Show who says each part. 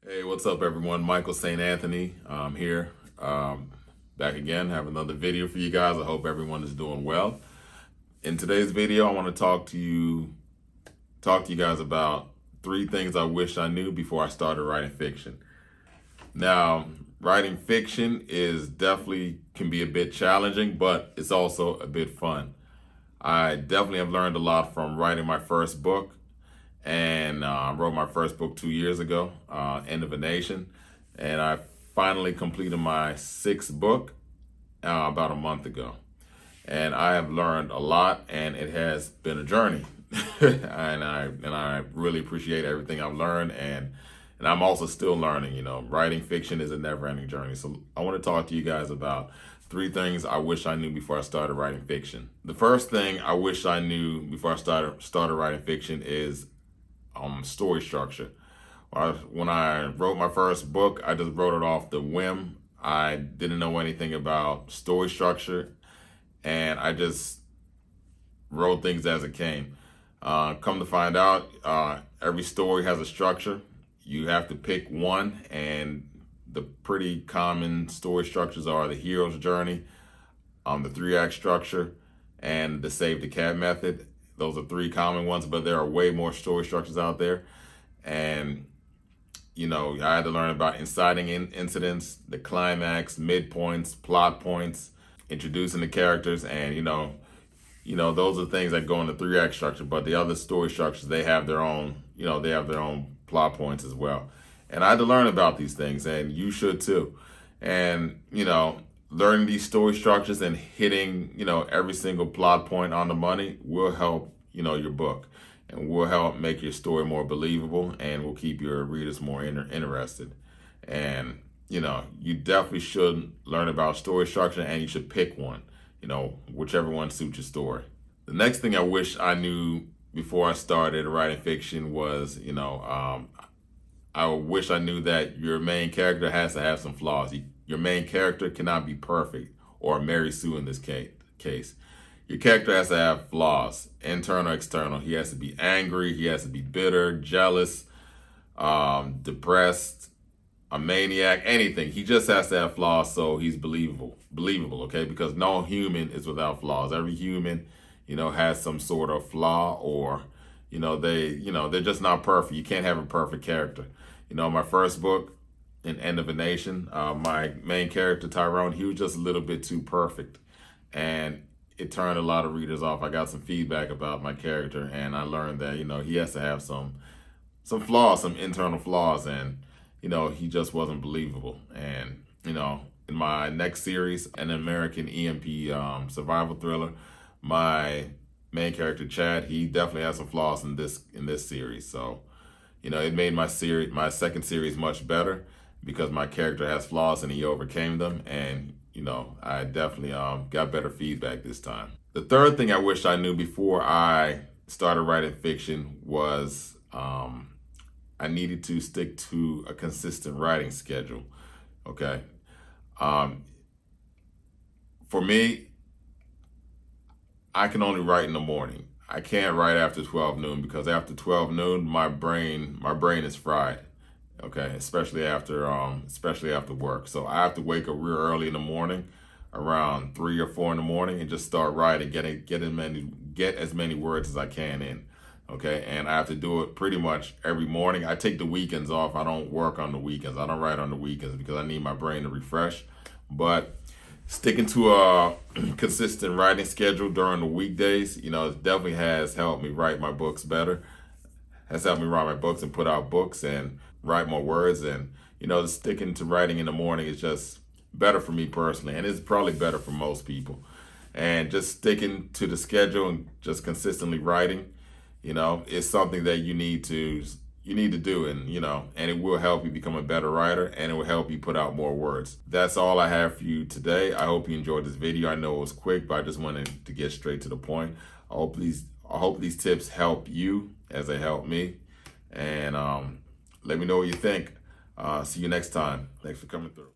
Speaker 1: Hey, what's up, everyone? Michael St. Anthony here, back again. Have another video for you guys. I hope everyone is doing well. In today's video, I want to talk to you guys about 3 things I wish I knew before I started writing fiction. Now, writing fiction is definitely can be a bit challenging, but it's also a bit fun. I definitely have learned a lot from writing my first book, and wrote my first book 2 years ago, End of a Nation, and I finally completed my 6th book about a month ago. And I have learned a lot, and it has been a journey. and I really appreciate everything I've learned, and I'm also still learning. Writing fiction is a never-ending journey. So I want to talk to you guys about 3 things I wish I knew before I started writing fiction. The first thing I wish I knew before I started writing fiction is story structure. When I wrote my first book, I just wrote it off the whim. I didn't know anything about story structure, and I just wrote things as it came. Come to find out, every story has a structure. You have to pick one, and the pretty common story structures are the hero's journey, the 3-act structure, and the save the cat method. Those are 3 common ones, but there are way more story structures out there. And, I had to learn about inciting incidents, the climax, midpoints, plot points, introducing the characters, and, those are things that go in the 3-act structure. But the other story structures, they have their own, they have their own plot points as well. And I had to learn about these things, and you should too. And, learning these story structures and hitting, every single plot point on the money will help, your book, and will help make your story more believable, and will keep your readers more interested. And, you definitely should learn about story structure, and you should pick one, whichever one suits your story. The next thing I wish I knew before I started writing fiction was, I wish I knew that your main character has to have some flaws. Your main character cannot be perfect, or Mary Sue in this case. Your character has to have flaws, internal, external. He has to be angry. He has to be bitter, jealous, depressed, a maniac, anything. He just has to have flaws so he's believable, okay? Because no human is without flaws. Every human, has some sort of flaw, or, they're just not perfect. You can't have a perfect character. My first book, in End of a Nation, my main character, Tyrone, he was just a little bit too perfect. And it turned a lot of readers off. I got some feedback about my character, and I learned that, he has to have some flaws, some internal flaws, and, he just wasn't believable. And, in my next series, an American EMP survival thriller, my main character, Chad, he definitely has some flaws in this series. So, it made my second series much better, because my character has flaws and he overcame them, and I definitely got better feedback this time. The third thing I wish I knew before I started writing fiction was I needed to stick to a consistent writing schedule. Okay, for me, I can only write in the morning. I can't write after 12 noon, because after 12 noon, my brain is fried. Okay, especially after work. So I have to wake up real early in the morning, around 3 or 4 in the morning, and just start writing, get as many words as I can in. Okay, and I have to do it pretty much every morning. I take the weekends off. I don't work on the weekends. I don't write on the weekends, because I need my brain to refresh. But sticking to a consistent writing schedule during the weekdays, it definitely has helped me write my books better. Has helped me write my books and put out books and write more words. And, sticking to writing in the morning is just better for me personally. And it's probably better for most people. And just sticking to the schedule and just consistently writing, is something that you need to do. And, and it will help you become a better writer, and it will help you put out more words. That's all I have for you today. I hope you enjoyed this video. I know it was quick, but I just wanted to get straight to the point. I hope these tips help you as they help me. And let me know what you think. See you next time. Thanks for coming through.